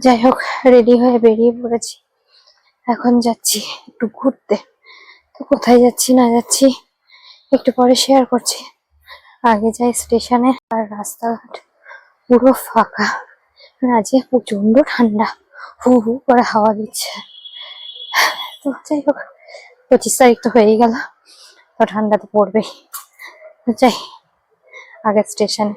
যাই হোক, রেডি হয়ে বেরিয়ে পড়েছি। এখন যাচ্ছি একটু ঘুরতে। তো কোথায় যাচ্ছি না যাচ্ছি একটু পরে শেয়ার করছি। আগে যাই স্টেশনে। আর রাস্তাঘাট পুরো ফাঁকা। আজকে প্রচন্ড ঠান্ডা, হু হু করে হাওয়া দিচ্ছে। তো যাই হোক, 25 তারিখ তো হয়েই গেল, তো ঠান্ডা তো পড়বেই। যাই আগে স্টেশনে।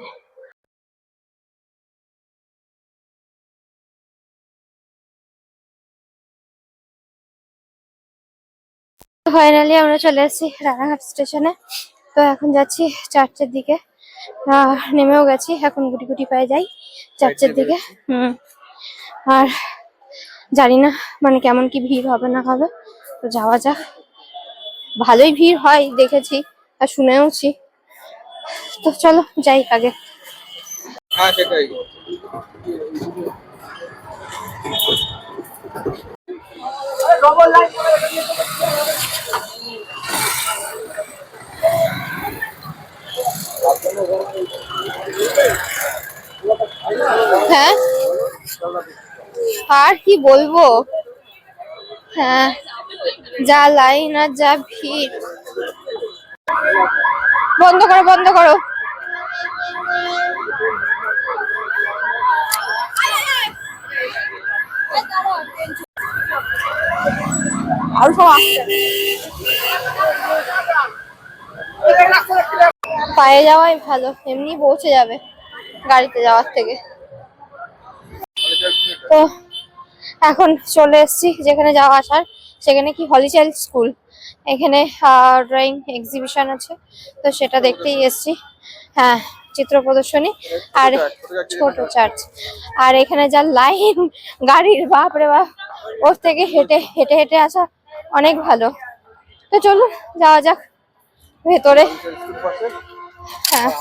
ফাইনালি আমরা চলে এসেছি রানাঘাট স্টেশনে। তো এখন যাচ্ছি চার্চের দিকে। নেমেও গেছি, এখন গুটি গুটি পায়ে যাই চার্চের দিকে। আর জানি না মানে কেমন কি ভিড় হবে না হবে, তো যাওয়া যাক। ভালোই ভিড় হয় দেখেছি আর শুনেওছি, তো চলো যাই আগে। হ্যাঁ সেটাই। হ্যাঁ আর কি বলবো, হ্যাঁ যা লাইন আর যা ভিড়। বন্ধ করো বন্ধ করো। আর সব আসছে, পায়ে যাওয়াই ভালো, এমনি পৌঁছে যাবে গাড়িতে যাওয়ার থেকে। তো এখন চলে এসেছি যেখানে যাওয়া আসার, সেখানে কি হলি চাইল্ড স্কুল, এখানে ড্রয়িং এক্সিবিশন আছে, তো সেটা দেখতেই এসেছি। হ্যাঁ, চিত্র প্রদর্শনী আর ছোট চার্চ। আর এখানে যা লাইন গাড়ির, বাপ রে বাপ, ওর থেকে হেঁটে হেঁটে হেঁটে আসা অনেক ভালো। তো চলুন যাওয়া যাক ভেতরে। হ্যাঁ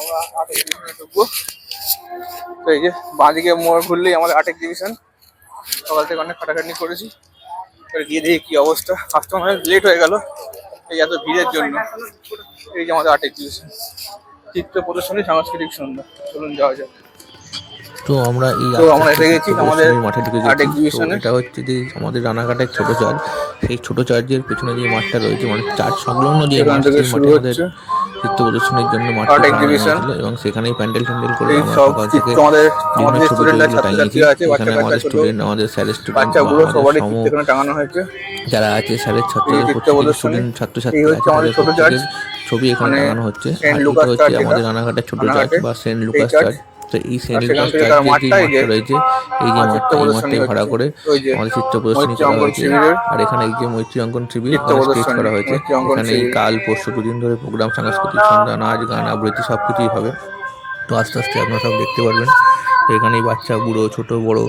তো এই যে বাঁদিকে মোড় ঘুরলেই আমাদের আর্ট এক্সিবিশন। সকাল থেকে অনেক খাটাখাটনি করেছি, গিয়ে দেখি কি অবস্থা। আসতে অনেক লেট হয়ে গেল এই এত ভিড়ের জন্য। এই যে আমাদের আর্ট এক্সিবিশন, চিত্র প্রদর্শনী সাংস্কৃতিক সন্ধ্যা। চলুন যাওয়া যাক। তো আমরা এসে গেছি আমাদের মাঠে ঢুকে আর্ট গেছি। এক্সিবিশনে। এটা হচ্ছে যে আমাদের রানাঘাটের ছোট চার্চ। সেই ছোট চার্চের পেছনে যে মাঠটা রয়েছে, মানে চার্চ সংলগ্ন যে এখান মাঠ, থেকে সেই শুরু মাঠে আমাদের হচ্ছে চিত্র প্রদর্শনীর জন্য মাঠটি আর্ট বানানো এক্সিবিশন। হয়েছিল এবং সেখানেই প্যান্ডেল করে এই আমরা সব সকাল থেকে চিত্র আমাদের বিভিন্ন ছবি স্টুডেন্টরা, টবিগুলো টাঙিয়েছি। ছাত্রছাত্রীরা আছে, বাচ্চা এখানে কাচ্চা, আমাদের ছোট স্টুডেন্ট, আমাদের স্যারের স্টুডেন্ট বাচ্চা বা বুড়ো আমাদের সবারই চিত্র এখানে টাঙানো হয়েছে। যারা আছে স্যারের এই যে ছাত্রদের চিত্র প্রত্যেকের প্রদর্শনী, স্টুডেন্ট এই ছাত্রছাত্রী হচ্ছে আছে, আমাদের তাদের ছোট চার্চ, প্রত্যেকের ছবি এখানে মানে টাঙানো হচ্ছে। সেন্ট আর এটা লুকাস হচ্ছে চার্চ, এটা আমাদের রানাঘাটের ছোট চার্চ রানাঘাটে বা সেন্ট এই লুকাস চার্চ। চার্চ। তো এই আর সেন্ট সেখান লুকাস থেকে তার চার্চের যে মাঠটা, এই যে মাঠটা রয়েছে, এই যে মাঠটা, এই প্রদর্শনী মাঠটাই ভাড়া হচ্ছে। করে ওই যে আমাদের চিত্র প্রদর্শনী মৈত্রী করা অঙ্কন হয়েছে। শিবিরের আর এখানে এই যে মৈত্রী অঙ্কন শিবির চিত্র মানে স্টেজ প্রদর্শনী, করা হয়েছে। মৈত্রী অঙ্কন এখানে এই শিবির। কাল পরশু দুদিন ধরে প্রোগ্রাম, সাংস্কৃতিক সন্ধ্যা, নাচ গান আবৃত্তি সবকিছুই হবে। তো আস্তে আস্তে আপনারা সব দেখতে পারবেন। তো এখানে বাচ্চা বুড়ো ছোট বড়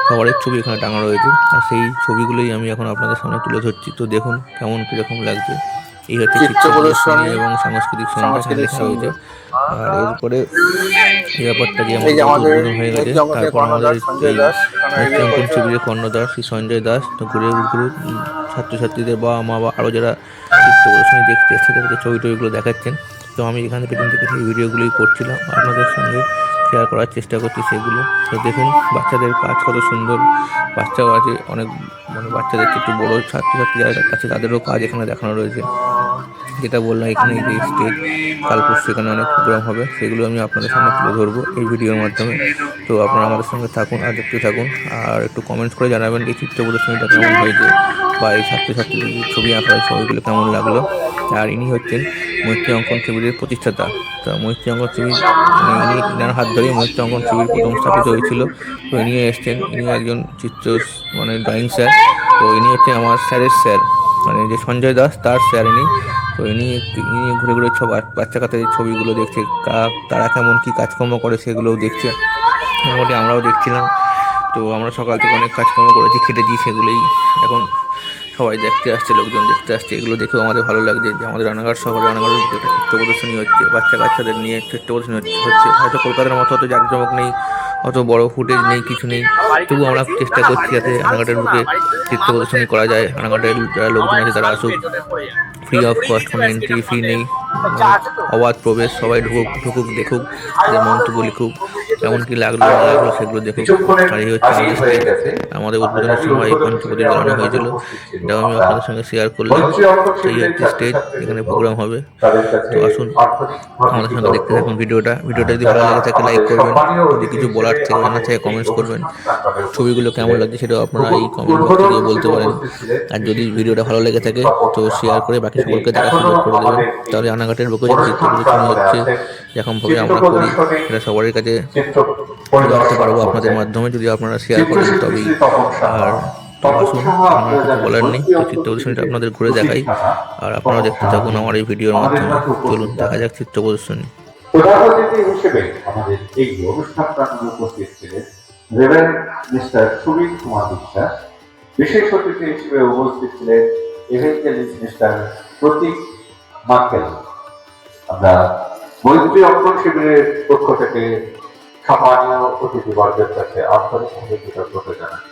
সবার ছবি এখানে টাঙানো রয়েছে। আর সেই ছবিগুলোই আমি এখন আপনাদের সামনে তুলে ধরছি। তো দেখুন কেমন কিরকম লাগছে। এই হচ্ছে চিত্র প্রদর্শনী এবং সাংস্কৃতিক সন্ধ্যা এখানে লেখা রয়েছে। আর এরপরে এই ব্যাপারটা যে এই আমাদের যে যেহেতু আমাদের উদ্বোধন হয়ে গেছে, মৈত্রী অঙ্কন থেকে তারপর আমাদের কর্ণদাস সঞ্জয় এই দাস এখানে মৈত্রী ইয়ে অঙ্কন করছে। শিবিরের কর্ণদাস শ্রী সঞ্জয় দাস তো ঘুরে ঘুরে ছাত্রছাত্রীদের বা মা বা আরও যারা চিত্র প্রদর্শনী দেখতে এসেছে তাদেরকে ছবি টবিগুলো দেখাচ্ছেন। তো আমি এখানে পেছন থেকে সেই ভিডিওগুলোই করছিলাম, আপনাদের সঙ্গে শেয়ার করার চেষ্টা করছি সেগুলো। তো দেখুন বাচ্চাদের কাজ কত সুন্দর। বাচ্চাও আছে অনেক, মানে বাচ্চাদের একটু বড় ছাত্রছাত্রী যারা আছে তাদেরও কাজ এখানে দেখানো রয়েছে। যেটা বললাম, এখানে এই যে স্টেজ, কাল পরশু এখানে অনেক প্রোগ্রাম হবে, সেগুলো আমি আপনাদের সামনে তুলে ধরবো এই ভিডিওর মাধ্যমে। তো আপনারা আমাদের সঙ্গে থাকুন আর দেখতে থাকুন। আর একটু কমেন্টস করে জানাবেন এই চিত্র প্রদর্শনীটা কেমন হয়েছে বা এই ছাত্রছাত্রীদের যে ছবি আঁকা হয় ছবিগুলো কেমন লাগলো। আর ইনি হচ্ছেন মৈত্রী অঙ্কন শিবিরের প্রতিষ্ঠাতা। তো মৈত্রী অঙ্কন শিবির ইনার হাত ধরেই মৈত্রী অঙ্কন শিবির প্রথম স্থাপিত হয়েছিল। তো ইনিও এসছেন, ইনিও একজন চিত্র মানে ড্রয়িং স্যার। তো ইনি হচ্ছেন আমার স্যারের স্যার, মানে যে সঞ্জয় দাস তার স্যার ইনি। তো ইনি ঘুরে ঘুরে সব বাচ্চা কাচ্চাদের ছবিগুলো দেখছে, তারা কেমন কি কাজকর্ম করে সেগুলোও দেখছে। মোটামুটি আমরাও দেখছিলাম। তো আমরা সকাল থেকে অনেক কাজকর্ম করেছি, খেটেছি, সেগুলোই এখন সবাই দেখতে আসছে, লোকজন দেখতে আসছে। এগুলো দেখেও আমাদের ভালো লাগছে যে আমাদের রানাঘাট শহরে, রানাঘাটের একটা চিত্র প্রদর্শনী হচ্ছে, বাচ্চা কাচ্চাদের নিয়ে চিত্র প্রদর্শনী হচ্ছে। হয়তো কলকাতার মতো অত জাঁকজমক নেই, অত বড় ফুটেজ নেই, কিছু নেই, তবু আমরা চেষ্টা করছি যাতে রানাঘাটের বুকে চিত্র প্রদর্শনী করা যায়। রানাঘাটের যারা লোকজন আছে তারা আসুক, ফ্রি অফ কস্ট, কোনো এন্ট্রি ফি নেই, অবাধ প্রবেশ, সবাই ঢুকুক দেখুক, তাদের মন্তব্য লিখুক। কেমন কি লাগলো না লাগলো সেগুলো দেখুন। আর এই হচ্ছে আমাদের স্টেজ। আমাদের উদ্বোধনের সময় এই পঞ্চপ্রদীপ জ্বালানো হয়েছিল, এটাও আমি আপনাদের সঙ্গে শেয়ার করলাম। তো এই হচ্ছে স্টেজ, এখানে প্রোগ্রাম হবে। তো আসুন আমাদের সঙ্গে দেখতে থাকুন ভিডিওটা। যদি ভালো লেগে থাকে লাইক করবেন, যদি কিছু বলার থেকে জানার থেকে কমেন্টস করবেন। ছবিগুলো কেমন লাগছে সেটাও আপনারা এই কমেন্ট বক্সে গিয়ে বলতে পারেন। আর যদি ভিডিওটা ভালো লেগে থাকে তো শেয়ার করে বাকি সকলকে দেখার সুযোগ করে দেবেন। তাহলে রানাঘাটের বুকে যে চিত্র প্রদর্শনী হচ্ছে যেরকমভাবে আমরা করি সেটা সবার কাছে তুলে ধরতে পারবো আপনাদের মাধ্যমে, যদি আপনারা শেয়ার করেন তবেই। আর তো আসুন, আমার কিছু বলার নেই, তো চিত্র প্রদর্শনীটা আপনাদের ঘুরে দেখাই আর আপনারা দেখতে থাকুন আমার এই ভিডিওর মাধ্যমে। চলুন দেখা যাক চিত্র প্রদর্শনী। প্রধান অতিথি হিসেবে আমাদের এই অনুষ্ঠান প্রাঙ্গণে উপস্থিত ছিলেন রেভারেন্ড মিস্টার সুবীর কুমার বিশ্বাস। বিশেষ অতিথি হিসেবে উপস্থিত ছিলেন ইভেঞ্জেলিস্ট মিস্টার প্রতীক মার্কেল। আমরা মৈত্রী অঙ্কন শিবিরের পক্ষ থেকে সম্মানীয় অতিথিবর্গের কাছে আন্তরিকভাবে কৃতজ্ঞতা জানাই।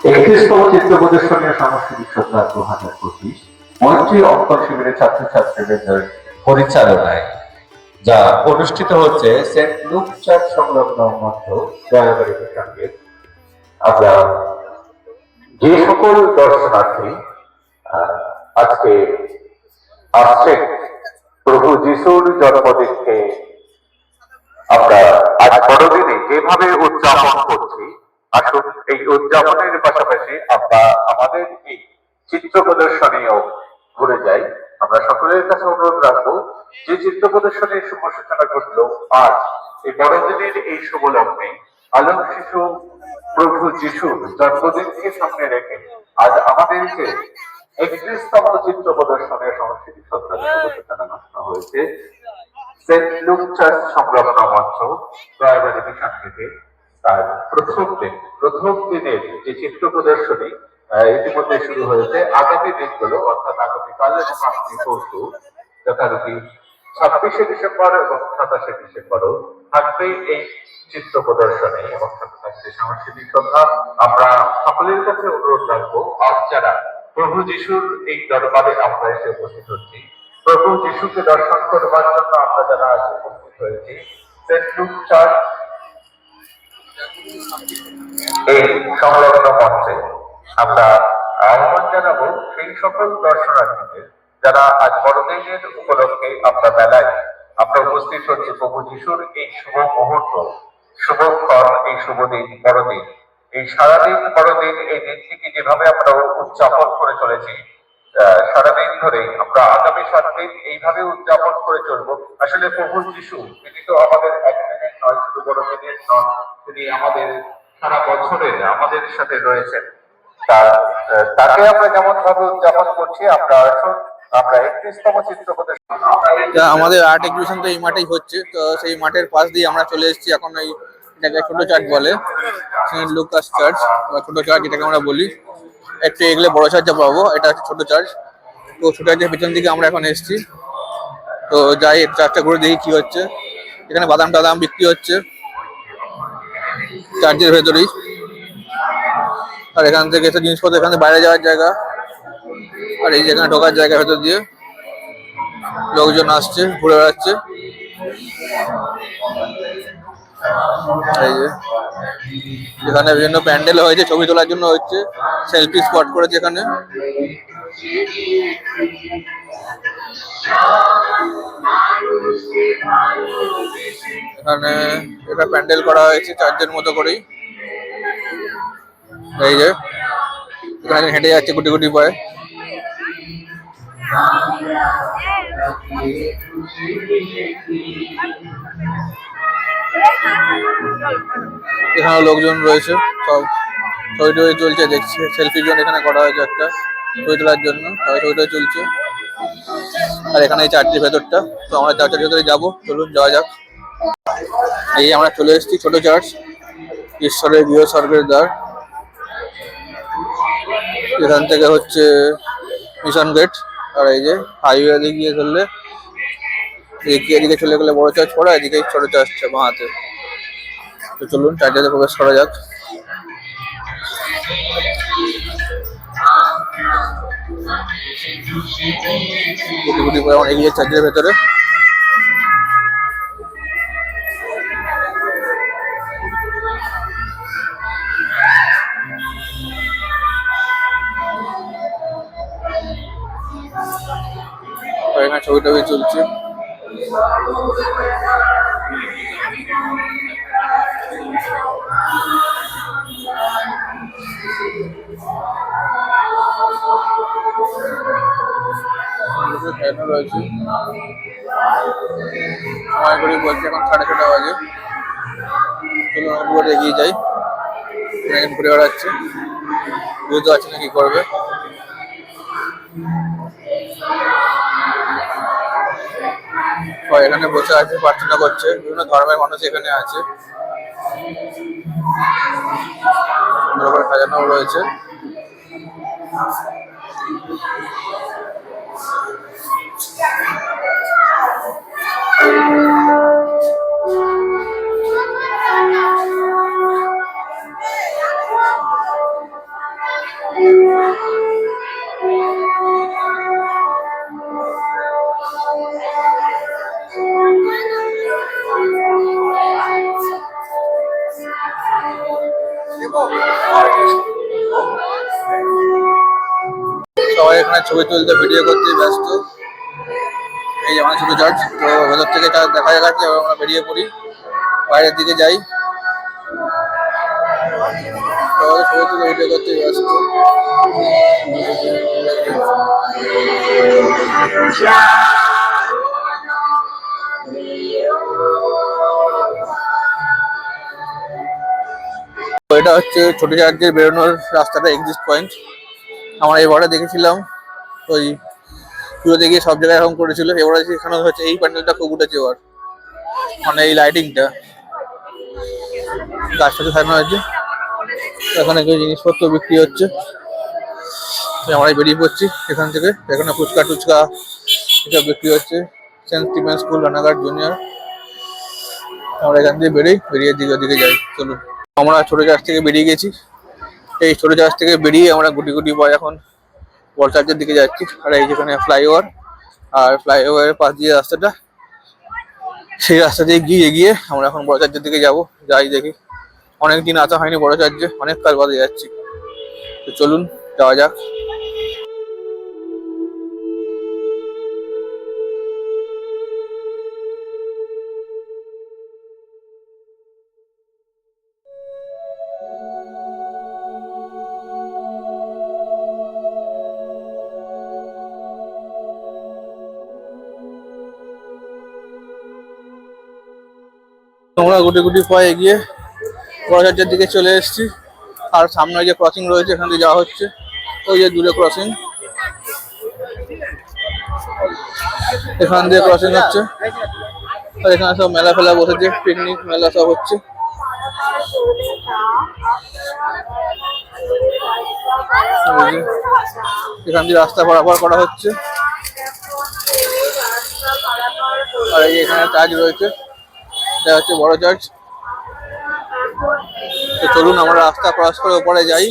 31তম চিত্র প্রদর্শনী সাংস্কৃতিক সন্ধ্যা 2025 মৈত্রী অঙ্কন শিবিরের ছাত্রছাত্রীদের পরিচালনায় যা অনুষ্ঠিত হচ্ছে সেন্ট লুক চার্চ সংলগ্ন মঞ্চ দয়াবাড়ি সঙ্গে। আমরা যে সকল দর্শনার্থী আজকে আসছেন প্রভু যিশুর জন্মদিনকে আমরা আজ বড়দিনে যেভাবে উদযাপন করছি, আসুন এই উদযাপনের পাশাপাশি আমরা আমাদের এই চিত্র প্রদর্শনীও ঘুরে যাই। আমরা সকলের কাছে অনুরোধ রাখবো, যে চিত্র প্রদর্শনীর শুভ সূচনা ঘটলো আজ এই বড়দিনের এই শুভ লগ্নে আলোক শিশু প্রভু যিশুর জন্মদিনকে সামনে রেখে আজ আমাদেরকে 31তম চিত্র প্রদর্শনের সাংস্কৃতিক সন্ধ্যার শুভ সূচনা ঘোষণা হয়েছে সেন্ট লুক চার্চ সংলগ্ন মঞ্চ দয়াবাড়ি মিশন থেকে। তার প্রথম দিনের যে চিত্র প্রদর্শনী ইতিমধ্যে শুরু হয়েছে। আগামী দিনগুলো অর্থাৎ আগামীকাল এবং আগামী পরশু যথারীতি 26শে ডিসেম্বর এবং 27শে ডিসেম্বরও থাকবে এই চিত্র প্রদর্শনী এবং থাকবে সাংস্কৃতিক সন্ধ্যা। আমরা সকলের কাছে অনুরোধ রাখবো, আজ যারা প্রভু যিশুর এই দরবারে আমরা এসে উপস্থিত হচ্ছি, প্রভু যিশুকে দর্শন করবার জন্য আমরা যারা আজ উপস্থিত হয়েছি সেন্ট লুক চার্চ এই সংলগ্ন মঞ্চে, আমরা আহ্বান জানাবো সেই সকল দর্শনার্থীদের যারা আজ বড়দিনের উপলক্ষে আমরা মেলায় আমরা উপস্থিত হচ্ছি প্রভু যিশুর এই শুভ মুহূর্ত, শুভক্ষণ, এই শুভ দিন, বড়দিন, এই সারাদিন বড়দিন, এই দিনটিকে যেভাবে আমরা উদযাপন করে চলেছি সারাদিন ধরে, আমরা আগামী 7 দিন এইভাবে উদযাপন করে চলবো। আসলে প্রভু যিশু তিনি তো আমাদের একদিনের নয়, শুধু বড়দিনের নন, তিনি আমাদের সারা বছরের আমাদের সাথে রয়েছেন। তাকে আমরা যেমন ভাবে উদযাপন করছি, আমরা 31তম চিত্র প্রদর্শনী আমাদের আর্ট এক্সিবিশন তো এই মাঠেই হচ্ছে। তো সেই মাঠের পাশ দিয়ে আমরা চলে এসেছি এখন এই এটাকে ছোট চার্চ বলে, সেন্ট লুকাস চার্চ বা ছোট চার্চ যেটাকে আমরা বলি। একটু এগলে বড় চার্চে পাবো, এটা হচ্ছে ছোট চার্চ। তো ছোট চার্চের পেছন দিকে আমরা এখন এসেছি। তো যাই চার্চটা ঘুরে দেখি কি হচ্ছে। এখানে বাদাম টাদাম বিক্রি হচ্ছে চার্চের ভেতরেই। আর এখান থেকে এসে জিনিসপত্র, এখানে বাইরে যাওয়ার জায়গা, আর এই যেখানে ঢোকার জায়গা, ভেতর দিয়ে লোকজন আসছে, ঘুরে বেড়াচ্ছে। এই যে এখানে বিভিন্ন প্যান্ডেল হয়েছে, ছবি তোলার জন্য হচ্ছে, সেলফি স্পট করেছে এখানে। এখানে এটা প্যান্ডেল করা হয়েছে চার্চের মতো করেই। এই যে এখানে হেঁটে যাচ্ছে গুটি গুটি পায়ে। এখানে লোকজন রয়েছে, সব ছবি টবি চলছে, দেখছে সেলফি জোন এখানে করা হয়েছে একটা ছবি তোলার জন্য, সবাই ছবি টবি চলছে। আর এখানে এই চার্চের ভেতরটা, তো আমরা চার্চের ভেতরে যাবো, চলুন যাওয়া যাক। এই আমরা চলে এসেছি ছোট চার্চ, ঈশ্বরের গৃহ স্বর্গের দ্বার। এখান থেকে হচ্ছে মিশন গেট, আর এই যে হাইওয়ে দিকে গিয়ে ধরলে এদিকে চলে গেলে বড় চার্চ পড়া, এদিকে ছোট চার্চ বাঁ হাতে। তো চলুন চার্চে প্রবেশ করা যাক। গুটি গুটি করে এগিয়ে চার্চের ভেতরে। ছবি টবি চলছে। ফ্যানও রয়েছে। সময় করে বলছে এখন 6:30 বাজে। চলুন আমরা এগিয়ে যাই। এখন ঘুরে বেড়াচ্ছে, বুঝতে পারছি না কি করবে। এখানে বসে আছে, প্রার্থনা করছে, বিভিন্ন ধর্মের মানুষ এখানে আছে, সুন্দর করে সাজানো রয়েছে। সবাই এখানে ছবি তুলতে, ভিডিও করতে ব্যস্ত। এই যে আমার ছোট চার্চ, তো ভেতর থেকে দেখা যাচ্ছে। আমরা বেরিয়ে পড়ি, বাইরের দিকে যাই। সবাই ছবি তুলে ভিডিও করতে ব্যস্ত। এটা হচ্ছে ছোট চার্চের বেরোনোর রাস্তাটা, এক্সিট পয়েন্ট। আমরা এবারে দেখেছিলাম ওই পুজোতে গিয়ে সব জায়গায় এরকম করেছিল। এবারে এখানে হচ্ছে এই প্যান্ডেলটা খুব উঠেছে এবার, মানে এই লাইটিংটা, গাছটা সাজানো হয়েছে। এখানে কিছু জিনিসপত্র বিক্রি হচ্ছে। আমরা বেরিয়ে পড়ছি এখান থেকে। এখানে ফুচকা টুচকা এসব বিক্রি হচ্ছে। Saint Stephen school, Ranaghat junior. আমরা এখান থেকে বেরিয়ে দিকে যাই। চলুন, আমরা ছোট চার্চ থেকে বেরিয়ে গেছি। এই ছোট চার্চ থেকে বেরিয়ে আমরা গুটি গুটি পরে এখন বড় চার্চের দিকে যাচ্ছি। আর এই যেখানে ফ্লাইওভার, আর ফ্লাইওভারের পাশ দিয়ে রাস্তাটা, সেই রাস্তা দিয়ে গিয়ে আমরা এখন বড় চার্চের দিকে যাবো। যাই দেখি, অনেকদিন আসা হয়নি বড় চার্চে, অনেক কাল বাদে যাচ্ছি। তো চলুন যাওয়া যাক। আমরা গুটি গুটি পায়ে এগিয়ে বড় চার্চের দিকে চলে এসেছি। আর সামনে যে ক্রসিং রয়েছে, এখান দিয়ে যাওয়া হচ্ছে। ওই যে দূরে ক্রসিং, এখান দিয়ে ক্রসিং হচ্ছে। আর এখানে সব মেলা ফেলা বসেছে, পিকনিক মেলা সব হচ্ছে। এখান দিয়ে রাস্তা পারাপার করা হচ্ছে। আর এই এখানে চার্চ রয়েছে, এটা হচ্ছে বড় চার্চ। তো চলুন আমরা রাস্তা ক্রস করে ওপরে যাই।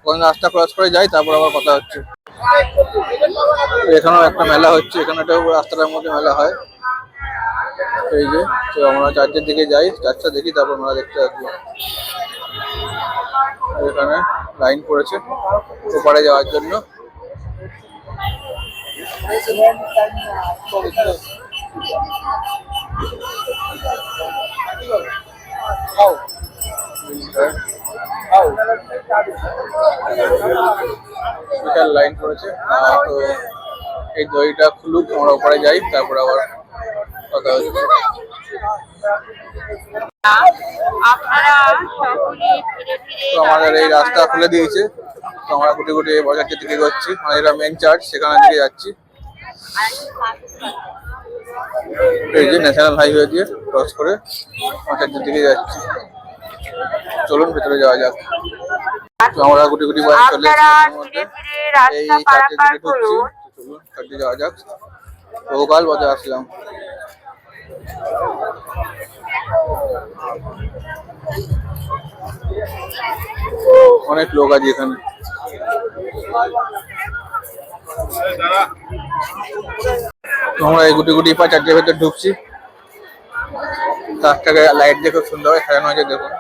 ওখানে রাস্তা ক্রস করে যাই, তারপর আবার কথা হচ্ছে। এখানেও একটা মেলা হচ্ছে, এখানে একটা রাস্তাটার মধ্যে মেলা হয়। এই যে, তো আমরা চার্চের দিকে যাই, চার্চটা দেখি, তারপর মেলা দেখতে আসবো। এখানে লাইন পড়েছে ওপারে যাওয়ার জন্য। লাইন পড়েছে, তো এই দড়িটা খুলুক, আমরা ওপরে যাই, তারপর আবার কথা হচ্ছে। তো আমাদের এই রাস্তা খুলে দিয়েছে, তো আমরা গুটি গুটি বাজারটির দিকে যাচ্ছি। মানে এটা মেন চার্চ, সেখানে দিকে যাচ্ছি। এই যে ন্যাশনাল হাইওয়ে দিয়ে ক্রস করে বাজারটির দিকে যাচ্ছি। চলুন ভেতরে যাওয়া যাক। তো আমরা গুটি গুটি বাজার চলে এসেছি, এই চার্চের দিকে ঢুকছি। চলুন চার্চে যাওয়া যাক। বহুকাল বাজে আসলাম। অনেক লোক আছে এখানে। আমরা এই গুটি গুটি পা চার্চের ভেতর ঢুকছি। চার্চটাকে লাইট দিয়ে খুব সুন্দর সাজানো হয়েছে, দেখুন।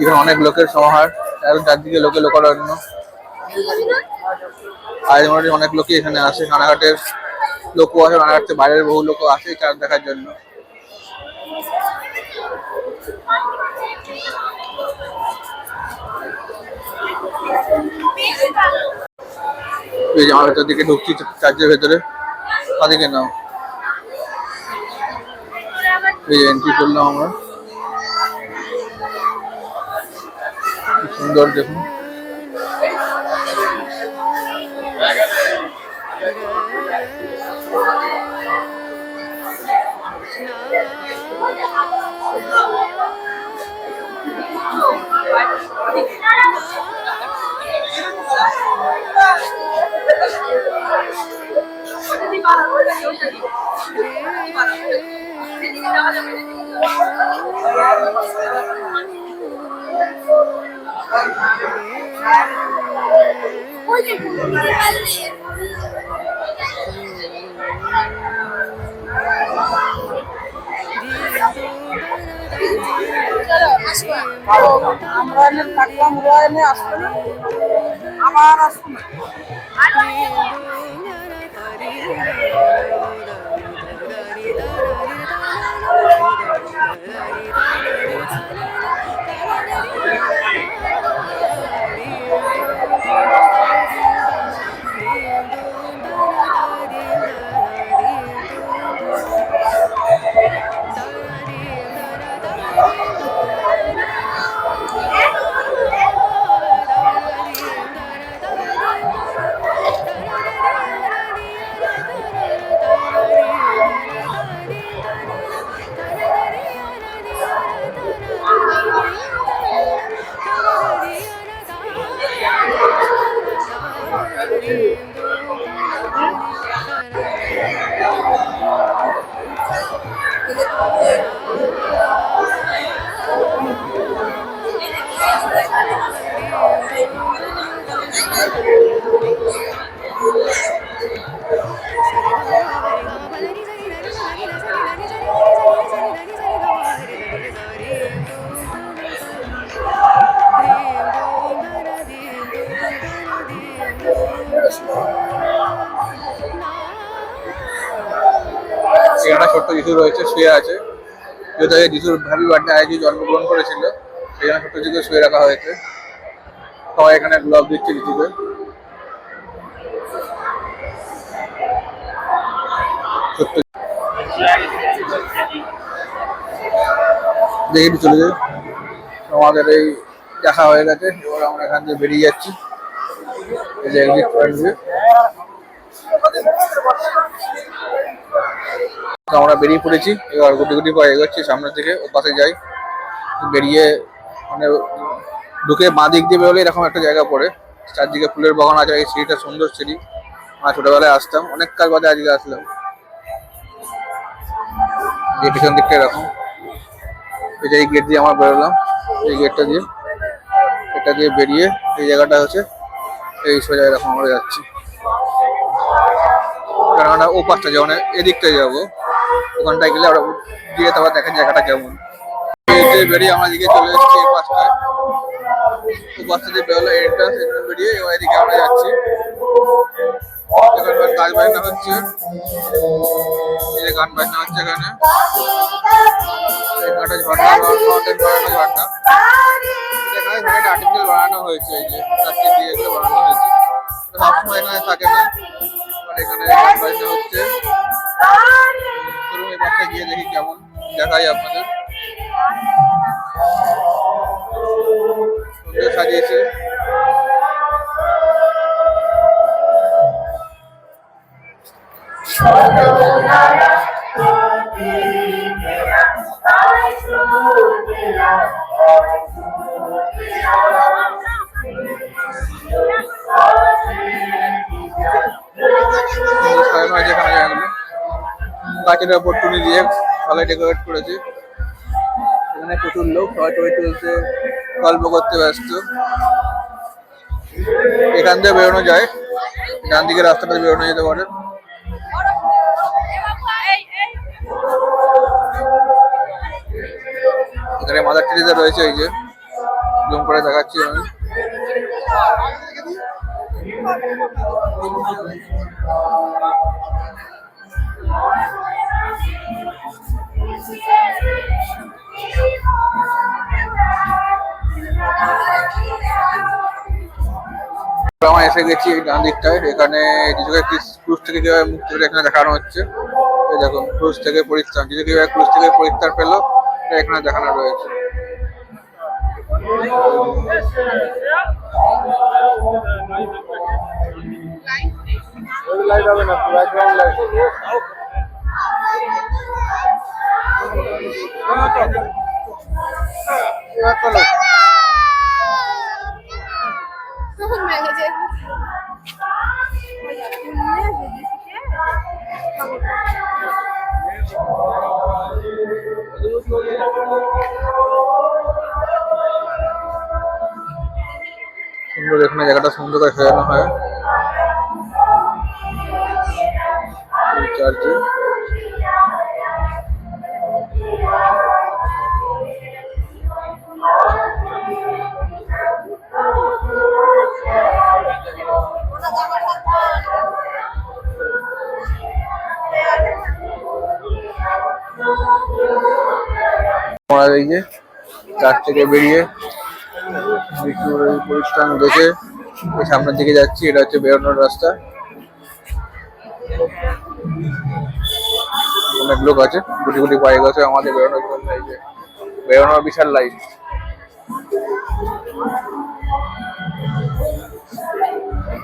এখানে অনেক লোকের সমাহার, চারদিকে লোকে লোকারণ্য। আর মোটামুটি অনেক লোকই এখানে আসে, রানাঘাটের লোকও আসে, রানাঘাট থেকে বাইরের বহু লোকও আসে এই চাঁদ দেখার জন্য। এই যে আমার ভেতর দিকে ঢুকছি চার্চের ভেতরে, তাদেরকে নাও এই যে এন্ট্রি করলাম আমরা। সুন্দর দেখুন, আমরা থাকলাম আসবে না, আবার আসবে না। এখানে ছোট্ট যিশু রয়েছে, শুয়ে আছে, যেহেতু যিশুর হ্যাপি বার্থডে আজকে জন্মগ্রহণ করেছিল সেখানে ছোট্ট যিশুকে শুয়ে রাখা হয়েছে। সবাই এখানে গ্লাভ দিচ্ছে যিশুকে। ছোট্ট দেখে চলে যাই, আমাদের এই দেখা হয়ে গেছে, এবার আমরা এখান থেকে বেরিয়ে যাচ্ছি। এই যে এক্সিট পয়েন্ট দিয়ে আমরা বেরিয়ে পড়েছি, এবার গুটি গুটি পরে এগোচ্ছি সামনের দিকে, ও পাশে যাই। বেরিয়ে মানে ঢুকে বাঁ দিক দিয়ে বেরোলে এরকম একটা জায়গা পড়ে, চারদিকে ফুলের বাগান আছে, এই সিঁড়িটা সুন্দর সিঁড়ি। আমরা ছোটবেলায় আসতাম, অনেক কাল বাদে আজকে আসলাম। এই পিছন দিকটা এরকম, এই গেট দিয়ে আমরা বেরোলাম, এই গেটটা দিয়ে, এটা দিয়ে বেরিয়ে এই জায়গাটা হচ্ছে এই সোজা এরকম আমরা যাচ্ছি। কেননা ও পাশটা যেমন এদিকটা যাবো, ওখানটায় গেলে আমরা দিয়ে তারপর দেখেন জায়গাটা কেমন। বেরিয়ে আমরা এদিকে চলে এসেছি এই পাশটায়, ও পাশটা দিয়ে বেরোলো এন্ট্রান্স, বেরিয়ে এবার এদিকে আমরা যাচ্ছি। এখানকার গাছ বাজনা হচ্ছে, এই যে গান বাজনা হচ্ছে এখানে, এখানটা ঝর্ণা, ঝর্ণা এখানে আর্টিফিশিয়াল বানানো হয়েছে, এই যে প্লাস্টিক দিয়ে এগুলো বানানো হয়েছে, সবসময় এখানে থাকে না। এখানে গান বাজনা হচ্ছে, চলুন এই পাশে গিয়ে দেখি কেমন দেখাই আপনাদের। সুন্দর সাজিয়েছে, গাছের উপর টুনি দিয়ে ভালো ডেকোরেট করেছে। এখানে প্রচুর লোক, সবাই ছবি তুলছে, গল্প করতে ব্যস্ত। এখান দিয়ে বেরোনো যায়, ডান দিকে রাস্তাটা বেরোনো যেতে পারে। এখানে মাদার টেরেসা রয়েছে, এই যে জুম করে দেখাচ্ছি আমি। আমরা এসে গেছি এই ডান দিকটায়, এখানে যিশুকে ক্রুশ থেকে কিভাবে মুক্তি পেলো এখানে দেখানো হচ্ছে। এই দেখুন ক্রুশ থেকে পরিত্রাণ, যিশু কিভাবে ক্রুশ থেকে পরিত্রাণ পেলো এটা এখানে দেখানো রয়েছে। সুন্দর, এখানে জায়গাটা সুন্দর করে সাজানো হয় এই চার্চে। আমরা এই যে চার্চ থেকে বেরিয়ে যিশুর এই পরিত্রাণ দেখে এই সামনের দিকে যাচ্ছি। এটা হচ্ছে বেরোনোর রাস্তা। অনেক লোক আছে, গুটি গুটি পায়ে গেছে আমাদের বেরোনোর জন্য। এই যে বেরোনোর বিশাল লাইন।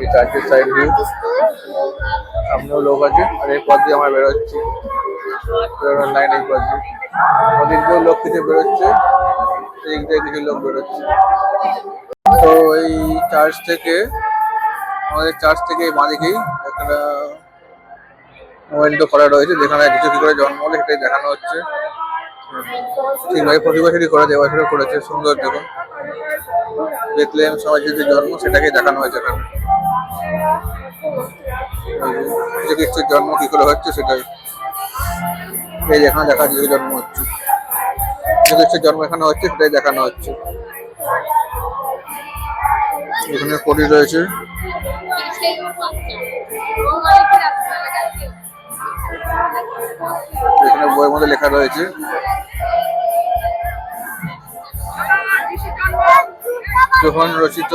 এই চার্চের সাইড ভিউ, সামনেও লোক আছে। আর এই পথ দিয়ে আমরা বেরোচ্ছি, বেরোনোর লাইন এই পথ দিয়ে। ওদিক দিয়েও লোক কিছু বেরোচ্ছে, এদিক দিয়ে কিছু লোক বেরোচ্ছে। তো এই চার্চ থেকে, আমাদের চার্চ থেকে বাঁদিকেই একটা মোমেন্টো করা রয়েছে, যেখানে কিছু কি করে জন্ম হলো সেটাই দেখানো হচ্ছে। ঠিকভাবে প্রতি বছরই করে, এবছরও করেছে। সুন্দর দেখুন, বেথলেহেম সময় যে জন্ম সেটাকে দেখানো হয়েছে এখানে। যীশু খ্রিস্টের জন্ম কি করে হচ্ছে সেটাই এই যেখানে দেখা যাচ্ছে। জন্ম হচ্ছে, যীশু খ্রিস্টের জন্ম এখানে হচ্ছে সেটাই দেখানো হচ্ছে। এখানে পরি রয়েছে, এখানে বইয়ের মধ্যে লেখা রয়েছে। যোহন রচিত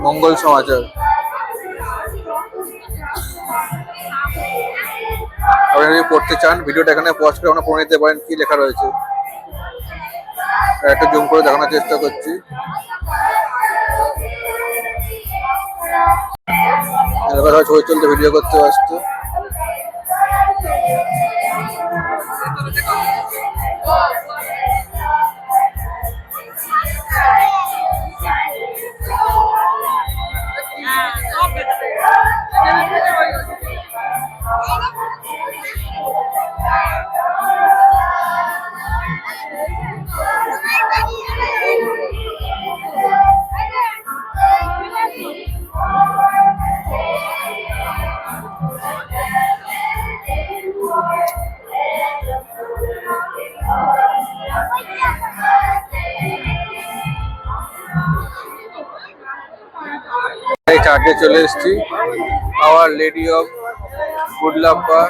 মঙ্গল সমাচার। আপনারা যদি পড়তে চান ভিডিওটা এখানে পজ করে আপনারা পড়ে নিতে পারেন কি লেখা রয়েছে। একটা জুম করে দেখানোর চেষ্টা করছি। ছবি তুলতে ভিডিও করতে আসতো। চার্চে চলে এসেছি। Our lady of Guadalupe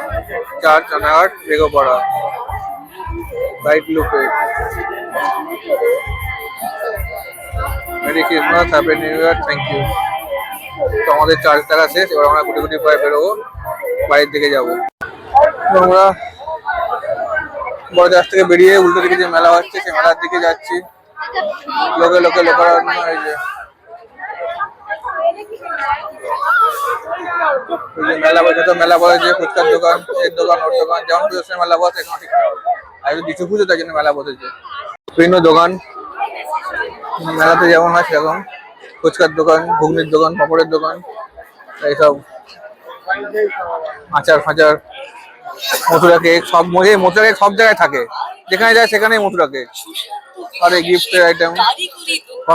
church Anahat, Regopara, right লুপে। Merry Christmas, happy new year, thank you. তো আমাদের চার্চ দেখা শেষ, এবার আমরা গুটি গুটি পায়ে বেরোবো, বাড়ির দিকে যাবো। আমরা বড় চার্চ থেকে বেরিয়ে উল্টো দিকে যে মেলা হচ্ছে সেই মেলার দিকে যাচ্ছি। লোকে লোকে লোকারণ্য। এই যে মেলা বসে, তো মেলা বসেছে, ফুচকার দোকান, এর দোকান, ওর দোকান, যেমন পুজোর মেলা বসে এখানে ঠিক আর কিছু পুজো তাই জন্য মেলা বসেছে। বিভিন্ন দোকান মেলাতে যেমন হয় সেরকম, ফুচকার দোকান, ঘুগনির দোকান, পাপড়ের দোকান, এইসব আচার ফাচার, মথুরা কেক, সব মথুরা কেক সব জায়গায় থাকে, যেখানে যায় সেখানেই মথুরা কেক। আর এই গিফটের আইটেম,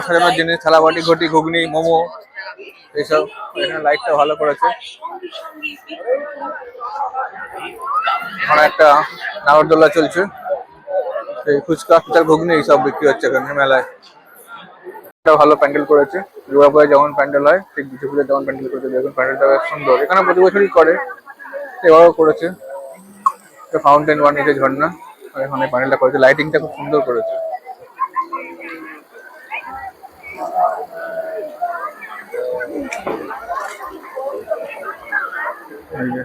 সাজানোর জিনিস, থালাবাটি, ঘটি, ঘুগনি, মোমো, এইসব। এখানে লাইটটা ভালো করেছে। এখানে একটা নাগরদোলা চলছে, এই ফুচকা, ঘুগনি এইসব বিক্রি হচ্ছে এখানে মেলায়। একটা ভালো প্যান্ডেল করেছে, দুর্গাপূজায় যেমন প্যান্ডেল হয় ঠিক দুর্গা পূজায় যেমন প্যান্ডেল করেছে। দেখুন প্যান্ডেলটা বেশ সুন্দর, এখানে প্রতি বছরই করে, এবারও করেছে। ফাউন্টেন বানিয়েছে ঝর্ণা, আর এখানে প্যান্ডেলটা করেছে, লাইটিংটা খুব সুন্দর করেছে। এই যে,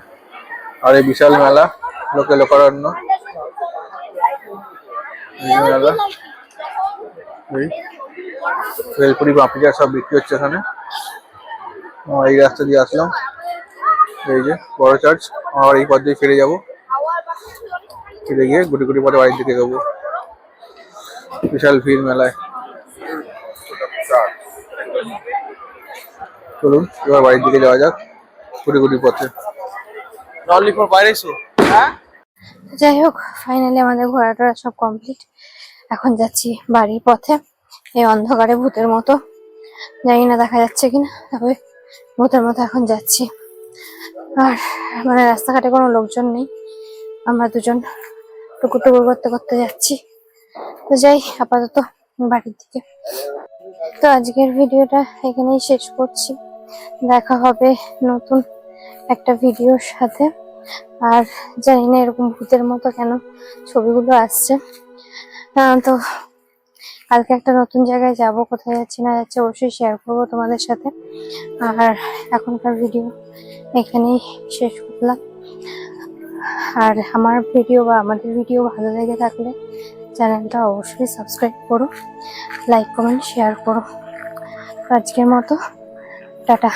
আর এই বিশাল মেলা, লোকে লোকারণ্য এই যে মেলা, এই ভেলপুরি পাঁপড়িয়া সব বিক্রি হচ্ছে এখানে। এই রাস্তা দিয়ে আসলাম, এই যে বড় চার্চ, আবার এই পথ দিয়ে ফিরে যাবো, ফিরে গিয়ে গুটি গুটি পথে বাড়ির দিকে যাবো। বিশাল ভিড় মেলায়। চলুন এবার বাড়ির দিকে যাওয়া যাক গুটি গুটি পথে। বাইরে এসো। যাই হোক, ফাইনালি আমাদের ঘোরাটা সব কমপ্লিট। এখন যাচ্ছি বাড়ির পথে। এই অন্ধকারে ভূতের মতো, জানি না দেখা যাচ্ছে কিনা, তবে ভূতের মতো এখন যাচ্ছি। আর মানে রাস্তাঘাটে কোনো লোকজন নেই, আমরা দুজন টুকুর টুকুর করতে করতে যাচ্ছি। তো যাই আপাতত বাড়ির দিকে। তো আজকের ভিডিওটা এখানেই শেষ করছি, দেখা হবে নতুন একটা ভিডিওর সাথে। আর জানি না এরকম ভূতের মতো কেন ছবিগুলো আসছে। তো কালকে একটা নতুন জায়গায় যাব, কোথায় যাচ্ছি না যাচ্ছি অবশ্যই শেয়ার করবো তোমাদের সাথে। আর এখনকার ভিডিও এখানেই শেষ করলাম। আর আমার ভিডিও বা আমাদের ভিডিও ভালো লেগে থাকলে চ্যানেলটা অবশ্যই সাবস্ক্রাইব করো, লাইক কমেন্ট শেয়ার করো। আজকের মতো টাটা।